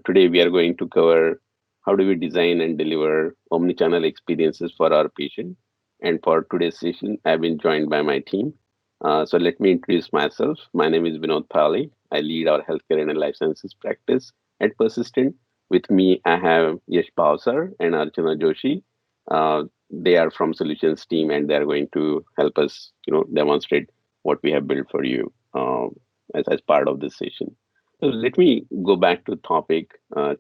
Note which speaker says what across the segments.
Speaker 1: Today we are going to cover how do we design and deliver omnichannel experiences for our patient. And for today's session, I've been joined by my team. So let me introduce myself. My name is Vinod Parale. I lead our healthcare and life sciences practice at Persistent. With me, I have Yash Bhawsar and Archana Joshi. They are from solutions team and they are going to help us, demonstrate what we have built for you as part of this session. So let me go back to topic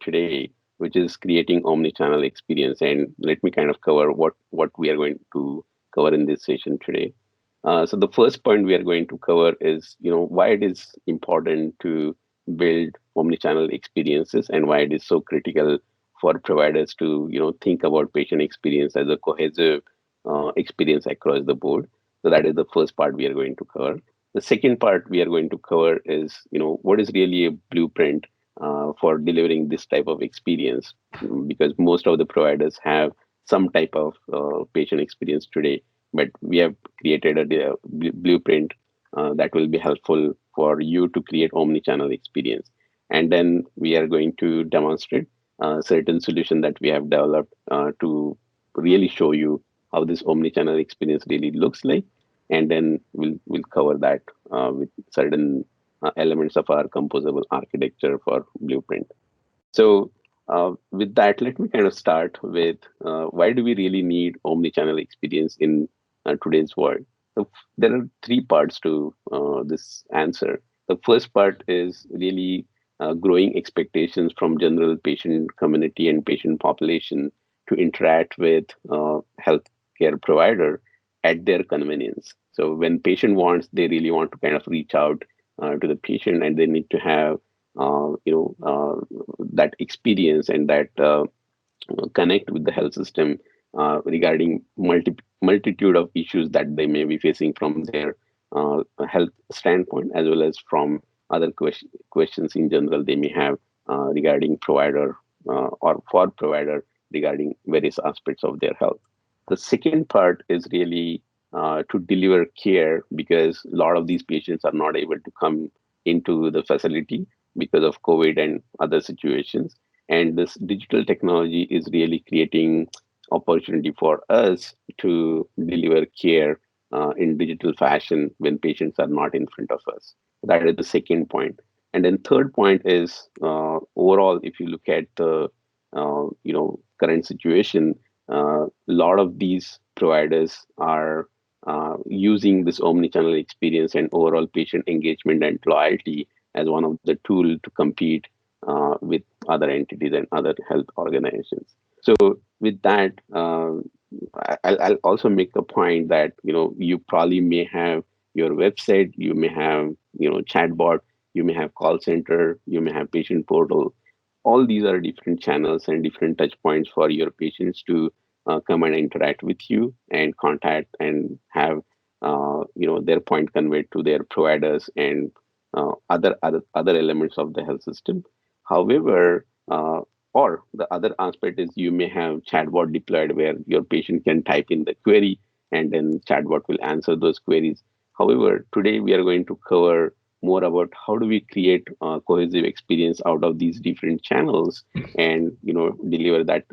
Speaker 1: today, which is creating omni-channel experience, and let me kind of cover what we are going to cover in this session today. So the first point we are going to cover is, why it is important to build omni-channel experiences and why it is so critical for providers to, think about patient experience as a cohesive experience across the board. So that is the first part we are going to cover. The second part we are going to cover is, what is really a blueprint for delivering this type of experience, because most of the providers have some type of patient experience today, but we have created a blueprint that will be helpful for you to create omni-channel experience. And then we are going to demonstrate certain solution that we have developed to really show you how this omni-channel experience really looks like, and then we'll cover that with certain elements of our composable architecture for blueprint. So with that, let me kind of start with why do we really need omni-channel experience in today's world? So there are three parts to this answer. The first part is really growing expectations from general patient community and patient population to interact with healthcare provider at their convenience. So when patient wants, they really want to kind of reach out to the patient, and they need to have that experience and that connect with the health system regarding multitude of issues that they may be facing from their health standpoint, as well as from other questions in general they may have regarding provider or for provider regarding various aspects of their health. The second part is really to deliver care, because a lot of these patients are not able to come into the facility because of COVID and other situations. And this digital technology is really creating opportunity for us to deliver care in digital fashion when patients are not in front of us. That is the second point. And then third point is overall, if you look at the current situation, a lot of these providers are using this omni-channel experience and overall patient engagement and loyalty as one of the tool to compete with other entities and other health organizations. So with that, I'll also make a point that you probably may have your website, you may have chatbot, you may have call center, you may have patient portal. All these are different channels and different touch points for your patients to come and interact with you and contact and have their point conveyed to their providers and other elements of the health system. However, or the other aspect is you may have chatbot deployed where your patient can type in the query and then chatbot will answer those queries. However, today we are going to cover more about how do we create a cohesive experience out of these different channels and deliver that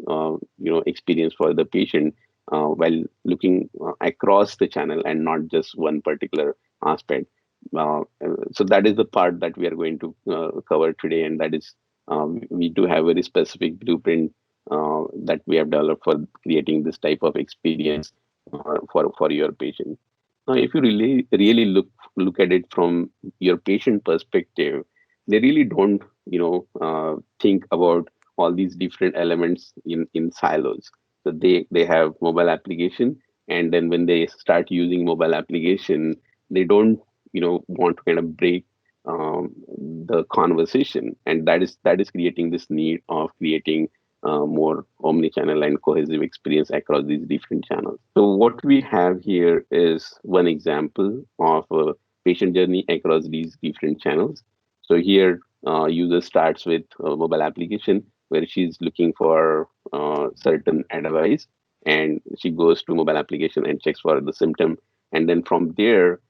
Speaker 1: experience for the patient while looking across the channel and not just one particular aspect. So that is the part that we are going to cover today, and that is we do have a very specific blueprint that we have developed for creating this type of experience for your patient. Now, if you really look at it from your patient perspective, they really don't think about all these different elements in silos. So they have mobile application, and then when they start using mobile application, they don't want to kind of break the conversation, and that is creating this need of creating more omni-channel and cohesive experience across these different channels. So what we have here is one example of a patient journey across these different channels. So here, user starts with a mobile application where she's looking for certain advice, and she goes to mobile application and checks for the symptom, and then from there,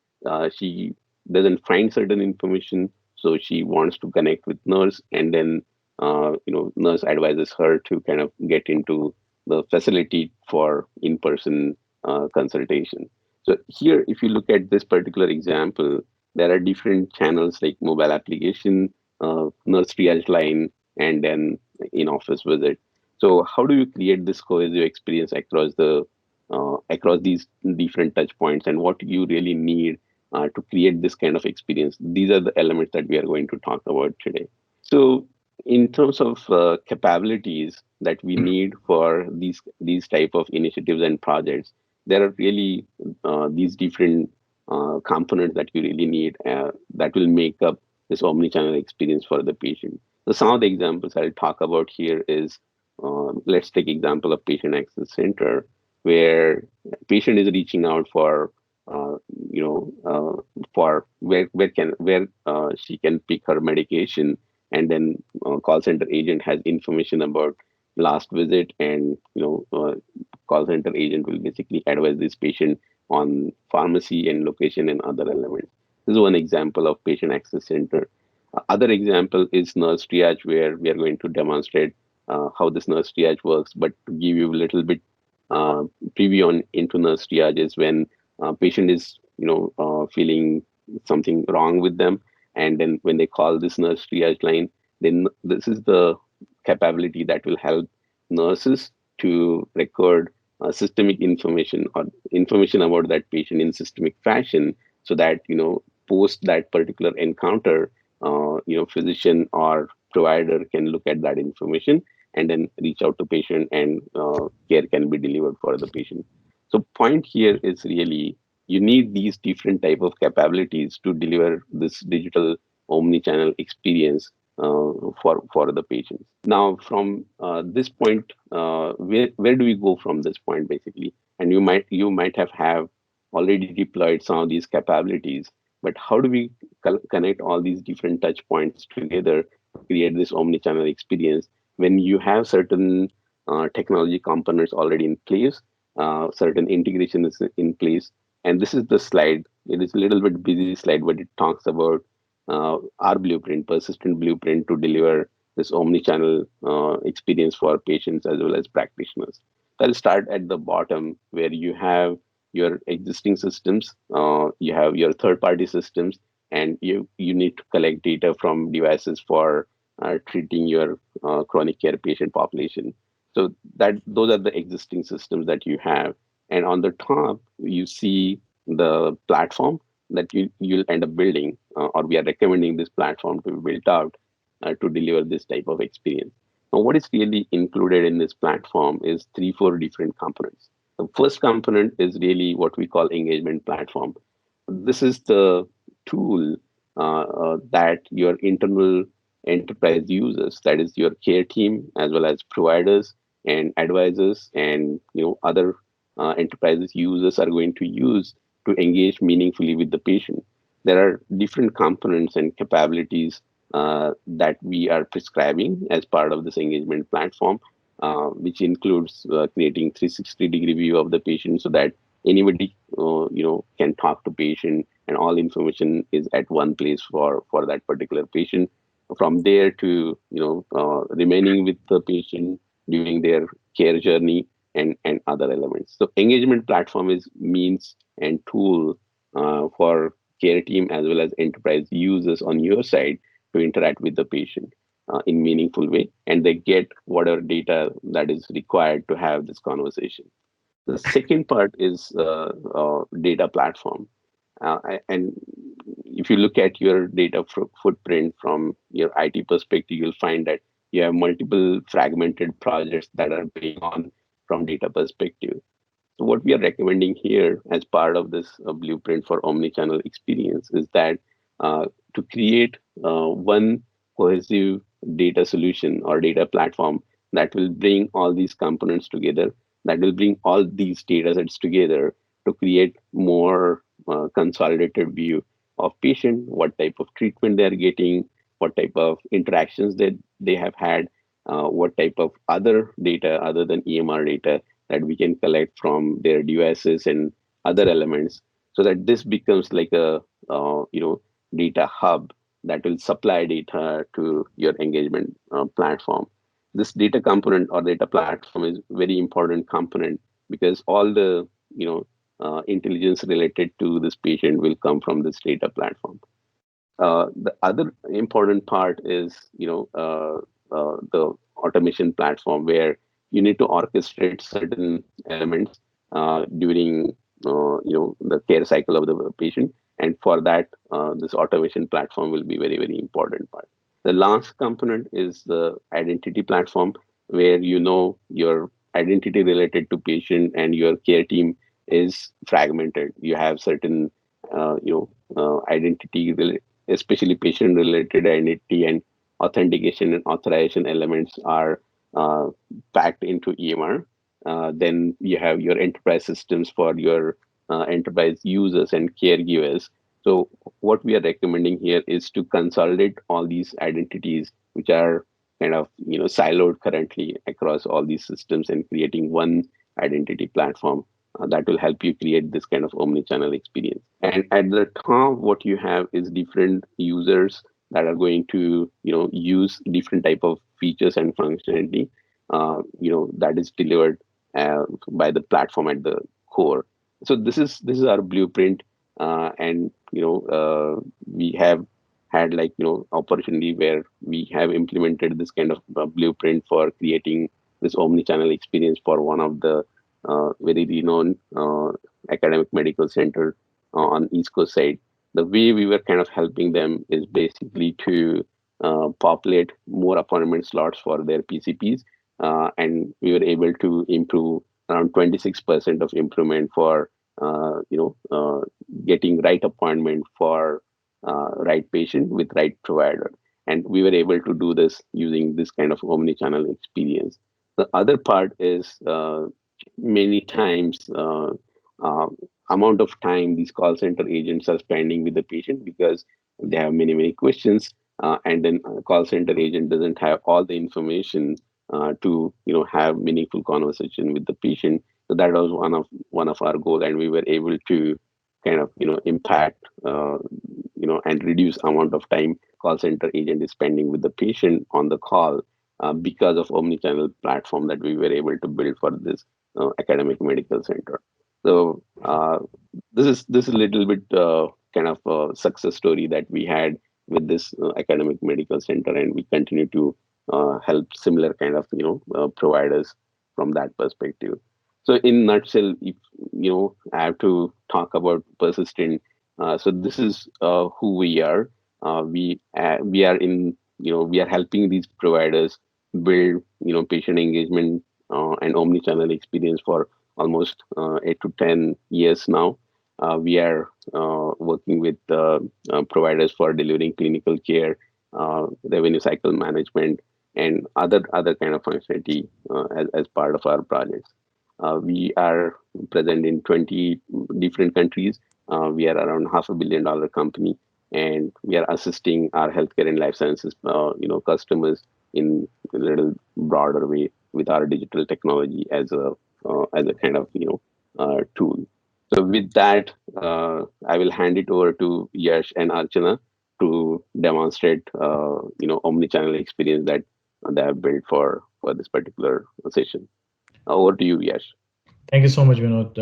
Speaker 1: she doesn't find certain information, so she wants to connect with nurse, and then nurse advises her to kind of get into the facility for in-person consultation. So here, if you look at this particular example, there are different channels like mobile application, nurse triage line, and then in-office visit. So how do you create this cohesive experience across these different touch points, and what you really need to create this kind of experience? These are the elements that we are going to talk about today. So, in terms of capabilities that we need for these type of initiatives and projects, there are really these different components that you really need that will make up this omni-channel experience for the patient. So, some of the examples I'll talk about here is let's take example of patient access center, where patient is reaching out for uh, you know for where she can pick her medication, and then call center agent has information about last visit, and call center agent will basically advise this patient on pharmacy and location and other elements. This is one example of patient access center. Other example is nurse triage, where we are going to demonstrate how this nurse triage works. But to give you a little bit uh, preview on into nurse triage is when patient is feeling something wrong with them, and then when they call this nurse triage line, then this is the capability that will help nurses to record systemic information or information about that patient in systemic fashion, so that post that particular encounter, physician or provider can look at that information and then reach out to patient, and care can be delivered for the patient. So point here is really you need these different type of capabilities to deliver this digital omni-channel experience for the patients. Now, from this point, where do we go from this point, basically? And you might have already deployed some of these capabilities, but how do we connect all these different touch points together to create this omni-channel experience when you have certain technology components already in place, certain integration is in place? And this is the slide. It is a little bit busy slide, but it talks about our blueprint, persistent blueprint to deliver this omni-channel experience for patients as well as practitioners. So I'll start at the bottom, where you have your existing systems, you have your third-party systems, and you need to collect data from devices for treating your chronic care patient population. So that those are the existing systems that you have, and on the top you see the platform that you'll end up building, or we are recommending this platform to be built out to deliver this type of experience. Now, what is really included in this platform is three, four different components. The first component is really what we call engagement platform. This is the tool that your internal enterprise users, that is your care team, as well as providers and advisors, and other enterprises users are going to use to engage meaningfully with the patient. There are different components and capabilities that we are prescribing as part of this engagement platform, which includes creating 360-degree view of the patient, so that anybody can talk to patient, and all information is at one place for that particular patient. From there to remaining with the patient during their care journey, and other elements. So engagement platform is means and tool for care team as well as enterprise users on your side to interact with the patient in meaningful way, and they get whatever data that is required to have this conversation. The second part is data platform. And if you look at your data footprint from your IT perspective, you'll find that you have multiple fragmented projects that are going on from data perspective. So what we are recommending here as part of this blueprint for omni-channel experience is that to create one cohesive data solution or data platform that will bring all these components together, that will bring all these data sets together to create more consolidated view of patient, what type of treatment they are getting, what type of interactions that they have had, what type of other data other than EMR data that we can collect from their devices and other elements, so that this becomes like a data hub that will supply data to your engagement platform. This data component or data platform is very important component because all the intelligence related to this patient will come from this data platform. The other important part is, the automation platform where you need to orchestrate certain elements during, the care cycle of the patient, and for that, this automation platform will be very very important part. The last component is the identity platform, where your identity related to patient and your care team is fragmented. You have certain identity especially patient related identity and authentication and authorization elements are uh, packed into EMR. Then you have your enterprise systems for your enterprise users and caregivers. So what we are recommending here is to consolidate all these identities, which are kind of siloed currently across all these systems, and creating one identity platform that will help you create this kind of omni-channel experience. And at the top, what you have is different users that are going to use different type of features and functionality that is delivered by the platform at the core. So this is our blueprint, and we have had like opportunity where we have implemented this kind of blueprint for creating this omni-channel experience for one of the very renowned academic medical center on East Coast side. The way we were kind of helping them is basically to populate more appointment slots for their PCPs, and we were able to improve around 26% of improvement for getting right appointment for right patient with right provider. And we were able to do this using this kind of omni-channel experience. The other part is many times uh, amount of time these call center agents are spending with the patient because they have many many questions, and then a call center agent doesn't have all the information to have meaningful conversation with the patient. So that was one of our goal, and we were able to kind of impact and reduce amount of time call center agent is spending with the patient on the call, because of omni-channel platform that we were able to build for this academic medical center. So this is a little bit kind of a success story that we had with this academic medical center, and we continue to help similar kind of providers from that perspective. So in nutshell, if I have to talk about persistent, so this is who we are. We are in we are helping these providers build patient engagement and omni-channel experience for almost 8 to 10 years now. We are working with providers for delivering clinical care, revenue cycle management, and other kind of functionality as part of our projects. We are present in 20 different countries. We are around $500 million company, and we are assisting our healthcare and life sciences customers in a little broader way with our digital technology as a kind of tool. So with that, I will hand it over to Yash and Archana to demonstrate omni-channel experience that they have built for this particular session. Over to you, Yash.
Speaker 2: Thank you so much, Vinod.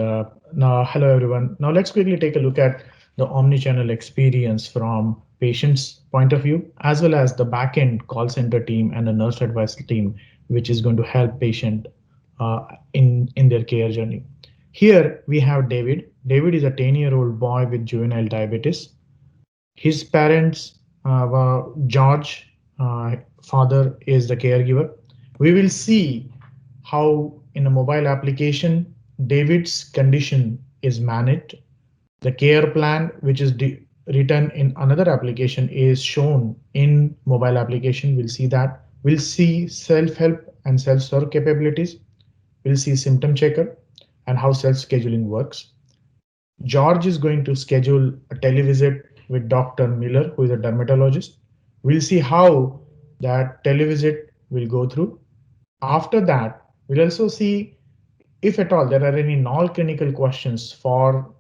Speaker 2: Now, hello everyone. Now let's quickly take a look at the omni-channel experience from patient's point of view, as well as the back-end call center team and the nurse advisor team, which is going to help patient in their care journey. Here we have David. David is a 10-year-old boy with juvenile diabetes. His parents were George, father is the caregiver. We will see how in a mobile application David's condition is managed. The care plan, which is written in another application, is shown in mobile application. We'll see that. We'll see self-help and self-serve capabilities. We'll see symptom checker and how self-scheduling works. George is going to schedule a televisit with Dr. Miller, who is a dermatologist. We'll see how that televisit will go through. After that, we'll also see if at all there are any non-clinical questions for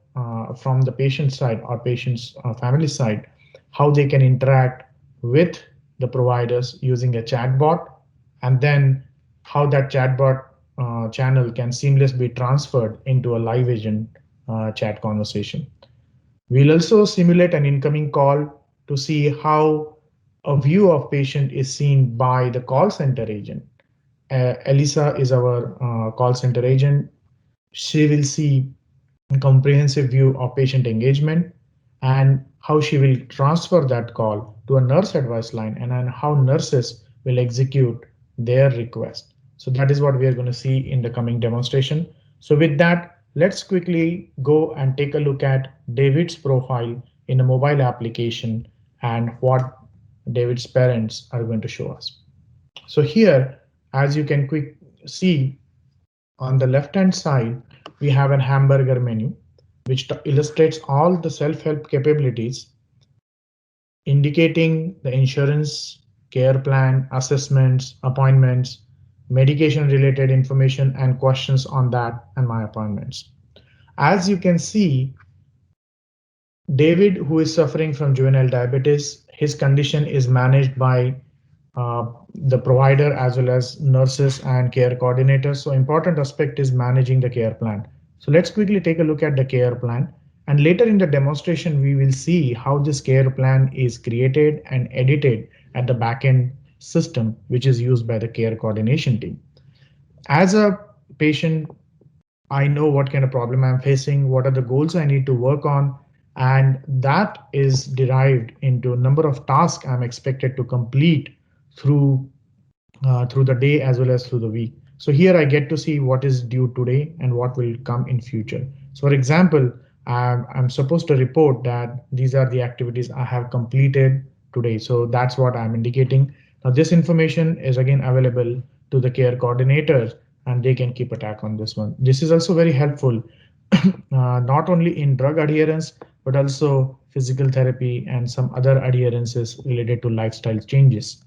Speaker 2: from the patient side or patient's family side, how they can interact with the providers using a chatbot, and then how that chatbot channel can seamlessly be transferred into a live agent chat conversation. We'll also simulate an incoming call to see how a view of patient is seen by the call center agent. Elisa is our call center agent. She will see a comprehensive view of patient engagement and how she will transfer that call to a nurse advice line, and then how nurses will execute their request. So that is what we are going to see in the coming demonstration. So with that, let's quickly go and take a look at David's profile in a mobile application and what David's parents are going to show us. So here, as you can quick see, on the left-hand side, we have an hamburger menu, which illustrates all the self-help capabilities, indicating the insurance, care plan, assessments, appointments, medication-related information, and questions on that and my appointments. As you can see, David, who is suffering from juvenile diabetes, his condition is managed by uh, the provider as well as nurses and care coordinators. So important aspect is managing the care plan. So let's quickly take a look at the care plan. And later in the demonstration, we will see how this care plan is created and edited at the backend system, which is used by the care coordination team. As a patient, I know what kind of problem I'm facing, what are the goals I need to work on, and that is derived into a number of tasks I'm expected to complete through through the day as well as through the week. So here I get to see what is due today and what will come in future. So for example, I'm supposed to report that these are the activities I have completed today. So that's what I'm indicating. Now this information is again available to the care coordinators and they can keep a track on this one. This is also very helpful, not only in drug adherence, but also physical therapy and some other adherences related to lifestyle changes.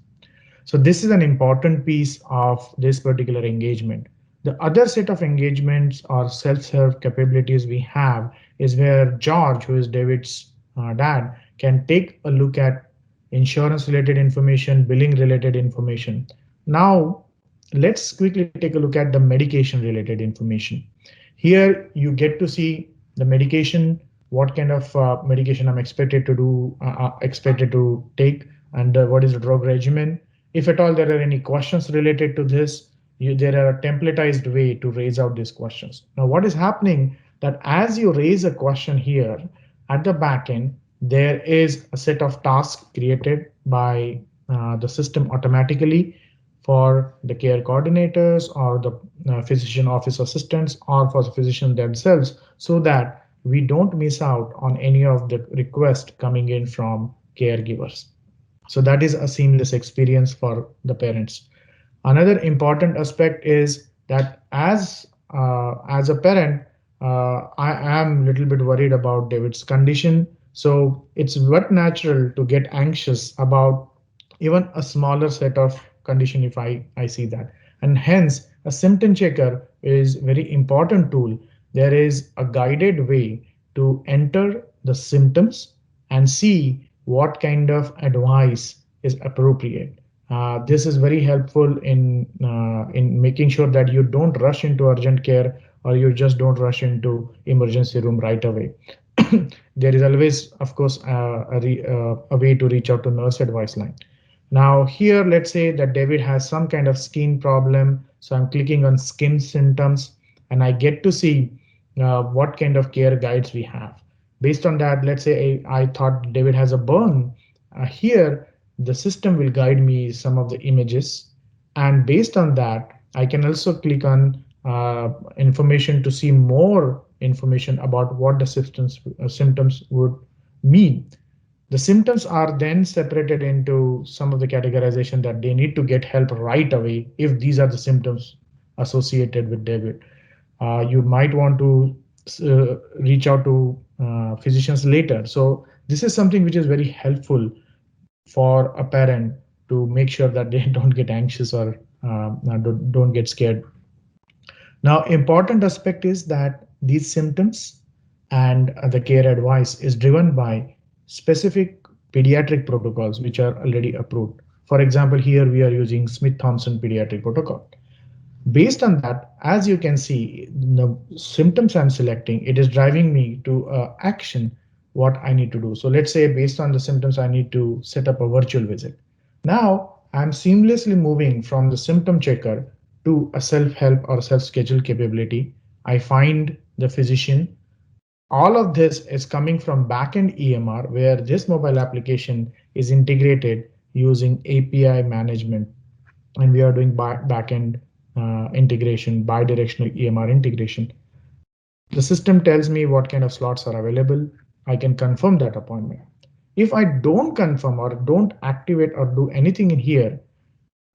Speaker 2: So this is an important piece of this particular engagement. The other set of engagements or self-serve capabilities we have is where George, who is David's dad, can take a look at insurance related information, billing related information. Now, let's quickly take a look at the medication related information. Here you get to see the medication, what kind of medication I'm expected to take, and what is the drug regimen. If at all there are any questions related to this, there are a templatized way to raise out these questions. Now, what is happening that as you raise a question here at the back end, there is a set of tasks created by the system automatically for the care coordinators or the physician office assistants or for the physician themselves, so that we don't miss out on any of the requests coming in from caregivers. So that is a seamless experience for the parents. Another important aspect is that as a parent, I am a little bit worried about David's condition. So it's but natural to get anxious about even a smaller set of condition if I see that. And hence, a symptom checker is very important tool. There is a guided way to enter the symptoms and see what kind of advice is appropriate. This is very helpful in making sure that you don't rush into urgent care or you just don't rush into emergency room right away. There is always, of course, a way to reach out to nurse advice line. Now here, let's say that David has some kind of skin problem. So I'm clicking on skin symptoms and I get to see what kind of care guides we have. Based on that, let's say I thought David has a burn. Here, the system will guide me some of the images. And based on that, I can also click on information to see more information about what the symptoms would mean. The symptoms are then separated into some of the categorization that they need to get help right away if these are the symptoms associated with David. You might want to reach out to physicians later. So this is something which is very helpful for a parent to make sure that they don't get anxious or don't get scared. Now, important aspect is that these symptoms and the care advice is driven by specific pediatric protocols which are already approved. For example, here we are using Smith-Thompson pediatric protocol. Based on that, as you can see, the symptoms I'm selecting, it is driving me to action what I need to do. So let's say based on the symptoms, I need to set up a virtual visit. Now I'm seamlessly moving from the symptom checker to a self-help or self-schedule capability. I find the physician. All of this is coming from backend EMR, where this mobile application is integrated using API management, and we are doing backend integration, bidirectional EMR integration. The system tells me what kind of slots are available. I can confirm that appointment. If I don't confirm or don't activate or do anything in here,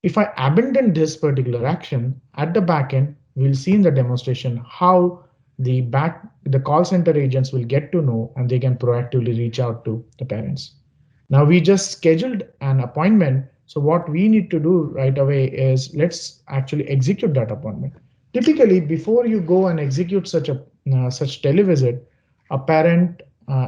Speaker 2: if I abandon this particular action at the backend, we'll see in the demonstration how the call center agents will get to know and they can proactively reach out to the parents. Now we just scheduled an appointment. So what we need to do right away is let's actually execute that appointment. Typically, before you go and execute such televisit, a parent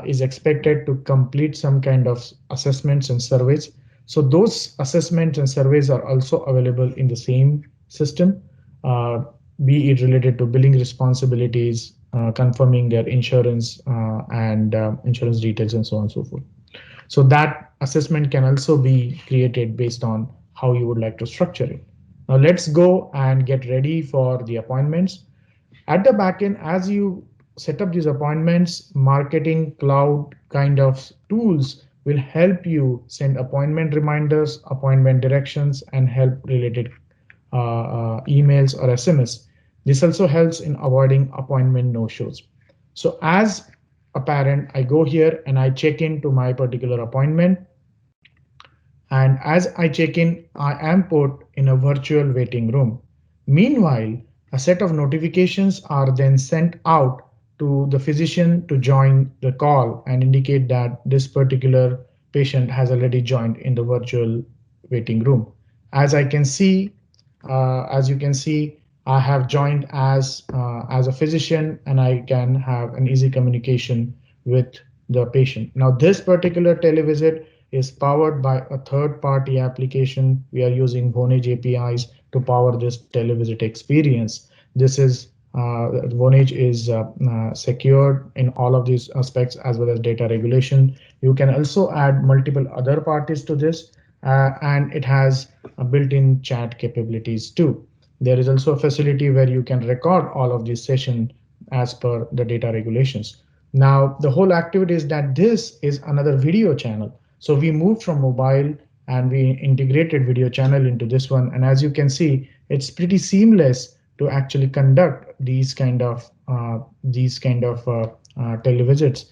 Speaker 2: is expected to complete some kind of assessments and surveys. So those assessments and surveys are also available in the same system, uh, be it related to billing responsibilities, confirming their insurance and insurance details, and so on and so forth. So that assessment can also be created based on how you would like to structure it. Now let's go and get ready for the appointments. At the backend, as you set up these appointments, marketing cloud kind of tools will help you send appointment reminders, appointment directions, and help related emails or SMS. This also helps in avoiding appointment no-shows. So as a parent, I go here and I check into my particular appointment. And as I check in, I am put in a virtual waiting room. Meanwhile, a set of notifications are then sent out to the physician to join the call and indicate that this particular patient has already joined in the virtual waiting room. As I can see, as you can see, I have joined as a physician, and I can have an easy communication with the patient. Now, this particular televisit is powered by a third-party application. We are using Vonage APIs to power this televisit experience. This is Vonage is secured in all of these aspects as well as data regulation. You can also add multiple other parties to this, and it has built-in chat capabilities too. There is also a facility where you can record all of these sessions as per the data regulations. Now, the whole activity is that this is another video channel. So we moved from mobile and we integrated video channel into this one. And as you can see, it's pretty seamless to actually conduct these kind of televisits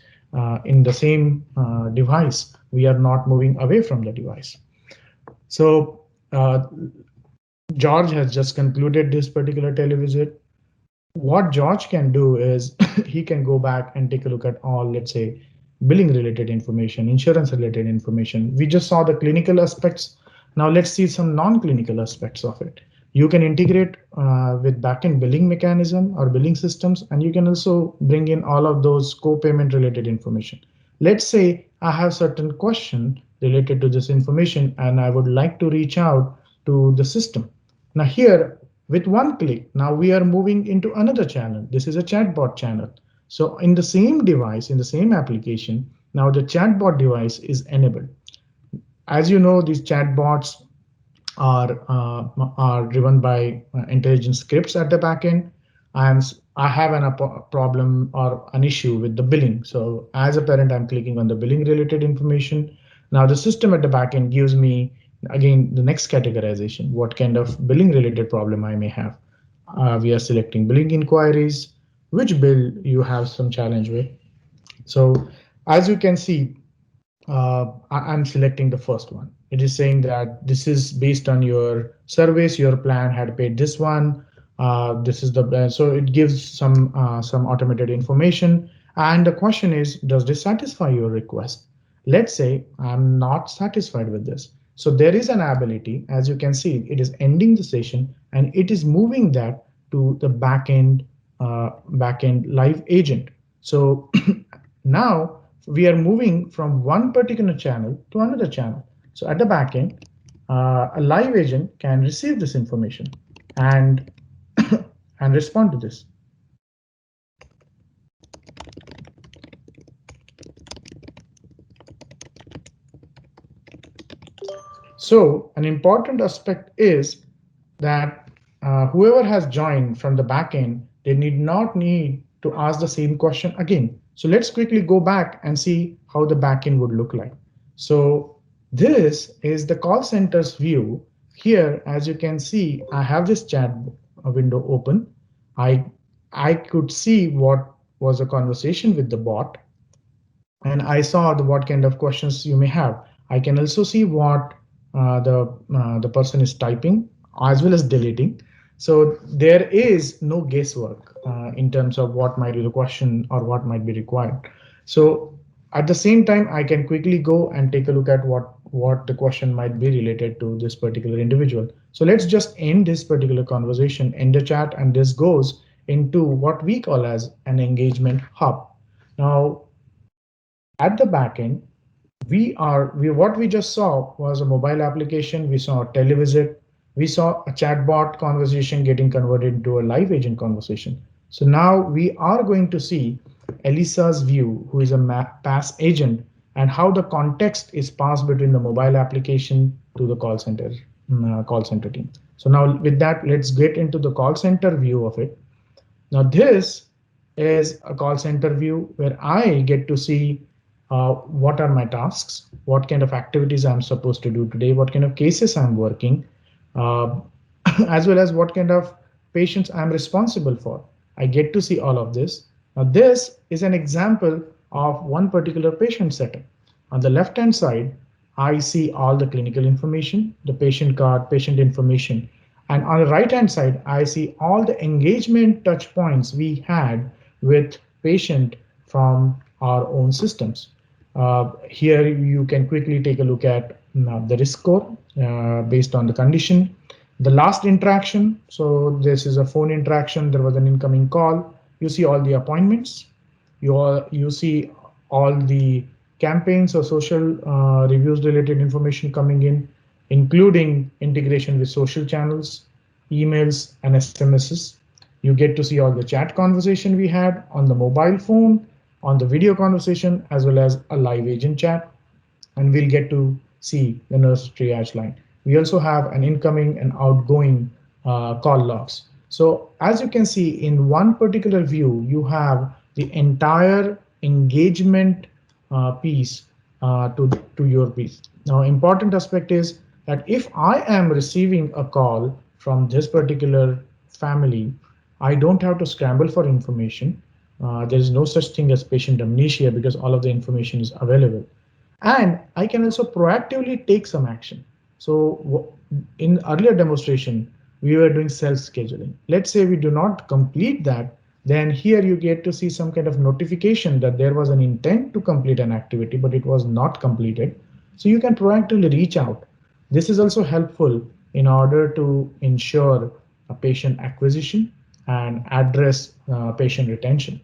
Speaker 2: in the same device. We are not moving away from the device. So George has just concluded this particular televisit. What George can do is he can go back and take a look at all, let's say, billing related information, insurance related information. We just saw the clinical aspects. Now let's see some non-clinical aspects of it. You can integrate with backend billing mechanism or billing systems, and you can also bring in all of those co-payment related information. Let's say I have certain question related to this information and I would like to reach out to the system. Now here, with one click, now we are moving into another channel. This is a chatbot channel. So in the same device, in the same application, now the chatbot device is enabled. As you know, these chatbots are driven by intelligent scripts at the backend. I have a problem or an issue with the billing. So as a parent, I'm clicking on the billing related information. Now the system at the backend gives me again the next categorization, what kind of billing related problem I may have. We are selecting billing inquiries, which bill you have some challenge with. So as you can see, I'm selecting the first one. It is saying that this is based on your service, your plan had paid this one. This is the so it gives some automated information. And the question is, does this satisfy your request? Let's say I'm not satisfied with this. So there is an ability, as you can see, it is ending the session and it is moving that to the backend live agent. So now we are moving from one particular channel to another channel. So at the back end, a live agent can receive this information and and respond to this. So an important aspect is that whoever has joined from the backend, they need to ask the same question again. So let's quickly go back and see how the backend would look like. So this is the call center's view. Here, as you can see, I have this chat window open. I I could see what was a conversation with the bot, and I saw what kind of questions you may have. I can also see what the person is typing as well as deleting. So there is no guesswork in terms of what might be the question or what might be required. So at the same time, I can quickly go and take a look at what the question might be related to this particular individual. So let's just end this particular conversation, end the chat, and this goes into what we call as an engagement hub. Now, at the back end, we what we just saw was a mobile application. We saw a televisit. We saw a chatbot conversation getting converted into a live agent conversation. So now we are going to see Elisa's view, who is a pass agent, and how the context is passed between the mobile application to the call center team. So now with that, let's get into the call center view of it. Now this is a call center view where I get to see what are my tasks, what kind of activities I'm supposed to do today, what kind of cases I'm working, uh, as well as what kind of patients I'm responsible for. I get to see all of this. Now this is an example of one particular patient setup. On the left hand side, I see all the clinical information, the patient card, patient information. And on the right hand side, I see all the engagement touch points we had with patient from our own systems. Here you can quickly take a look at the risk score based on the condition. The last interaction, so this is a phone interaction, there was an incoming call. You see all the appointments, you see all the campaigns or social reviews related information coming in, including integration with social channels, emails, and SMSs. You get to see all the chat conversation we had on the mobile phone, on the video conversation, as well as a live agent chat, and we'll get to see the nurse triage line. We also have an incoming and outgoing call logs. So as you can see in one particular view, you have the entire engagement piece to your piece. Now, important aspect is that if I am receiving a call from this particular family, I don't have to scramble for information. There is no such thing as patient amnesia because all of the information is available. And I can also proactively take some action. So in earlier demonstration, we were doing self-scheduling. Let's say we do not complete that, then here you get to see some kind of notification that there was an intent to complete an activity, but it was not completed. So you can proactively reach out. This is also helpful in order to ensure a patient acquisition and address patient retention.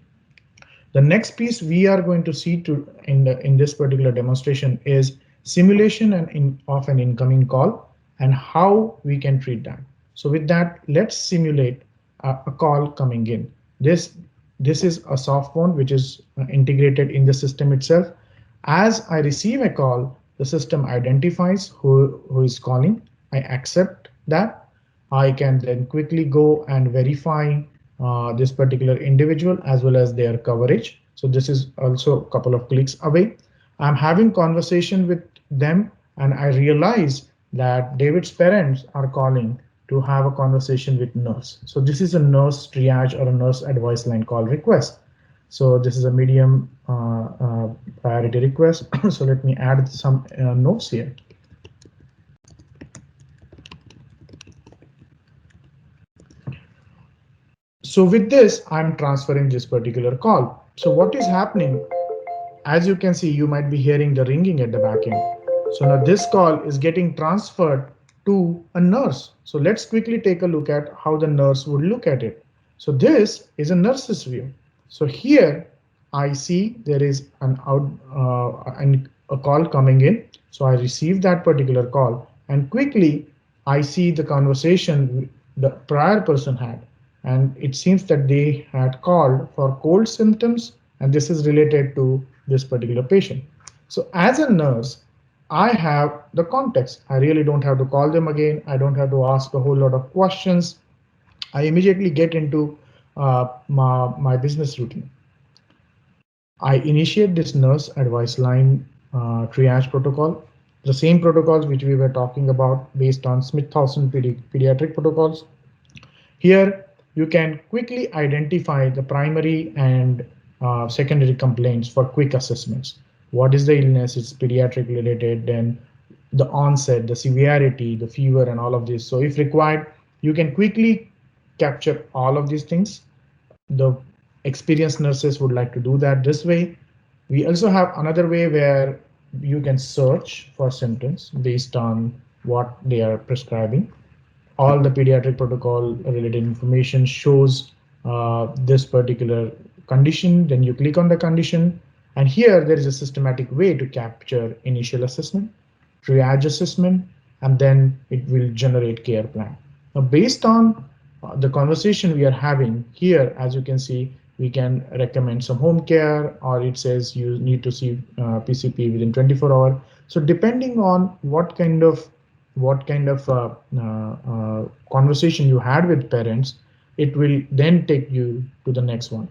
Speaker 2: The next piece we are going to see in this particular demonstration is simulation of an incoming call and how we can treat that. So with that, let's simulate a call coming in. This is a soft phone which is integrated in the system itself. As I receive a call, the system identifies who is calling. I accept that. I can then quickly go and verify this particular individual as well as their coverage. So this is also a couple of clicks away. I'm having conversation with them and I realize that David's parents are calling to have a conversation with nurse. So this is a nurse triage or a nurse advice line call request. So this is a medium priority request. So let me add some notes here. So with this, I'm transferring this particular call. So what is happening? As you can see, you might be hearing the ringing at the back end. So now this call is getting transferred to a nurse. So let's quickly take a look at how the nurse would look at it. So this is a nurse's view. So here I see there is a call coming in. So I receive that particular call, and quickly I see the conversation the prior person had, and it seems that they had called for cold symptoms, and this is related to this particular patient. So as a nurse, I have the context. I really don't have to call them again. I don't have to ask a whole lot of questions. I immediately get into my business routine. I initiate this nurse advice line triage protocol, the same protocols which we were talking about based on Smith-Thomson pediatric protocols. Here, you can quickly identify the primary and secondary complaints for quick assessments. What is the illness? It's pediatric related, then the onset, the severity, the fever, and all of this. So, if required, you can quickly capture all of these things. The experienced nurses would like to do that this way. We also have another way where you can search for symptoms based on what they are prescribing. All the pediatric protocol related information shows this particular condition. Then you click on the condition, and here there is a systematic way to capture initial assessment, triage assessment, and then it will generate care plan. Now, based on the conversation we are having here, as you can see, we can recommend some home care, or it says you need to see PCP within 24 hours. So depending on what kind of conversation you had with parents, it will then take you to the next one.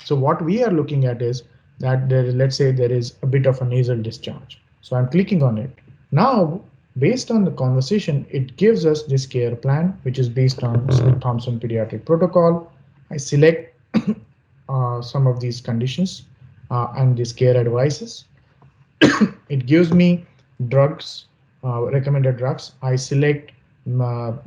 Speaker 2: So what we are looking at is that let's say there is a bit of a nasal discharge. So I'm clicking on it. Now, based on the conversation, it gives us this care plan, which is based on Smith-Thomson pediatric protocol. I select some of these conditions and these care advices. It gives me drugs, recommended drugs. I select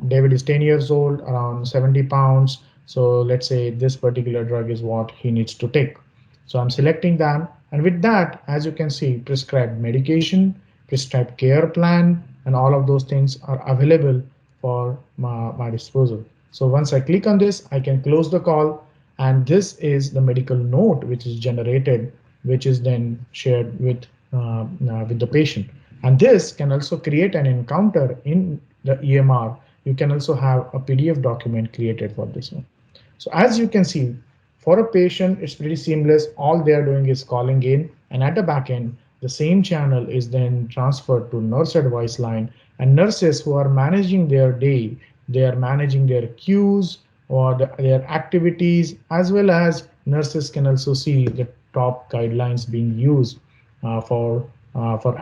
Speaker 2: David is 10 years old, around 70 pounds. So let's say this particular drug is what he needs to take. So I'm selecting them. And with that, as you can see, prescribed medication, prescribed care plan, and all of those things are available for my disposal. So once I click on this, I can close the call. And this is the medical note which is generated, which is then shared with the patient. And this can also create an encounter in the EMR. You can also have a PDF document created for this one. So as you can see, for a patient, it's pretty seamless. All they are doing is calling in, and at the back end, the same channel is then transferred to nurse advice line, and nurses who are managing their day, they are managing their queues or their activities, as well as nurses can also see the top guidelines being used for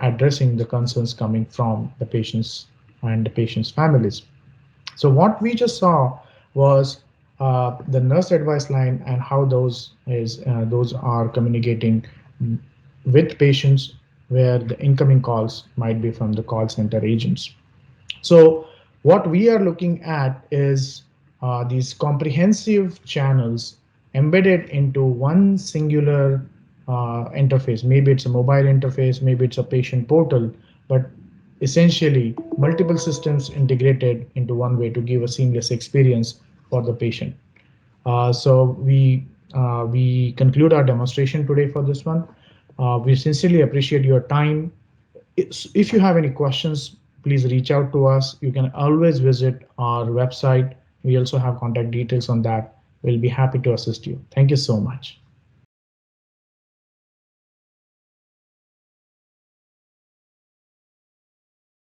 Speaker 2: addressing the concerns coming from the patients and the patients' families. So what we just saw was the nurse advice line and how those are communicating with patients, where the incoming calls might be from the call center agents. So what we are looking at is these comprehensive channels embedded into one singular interface. Maybe it's a mobile interface, maybe it's a patient portal, but essentially multiple systems integrated into one way to give a seamless experience for the patient. So we conclude our demonstration today for this one. We sincerely appreciate your time. If you have any questions, please reach out to us. You can always visit our website. We also have contact details on that. We'll be happy to assist you. Thank you so much.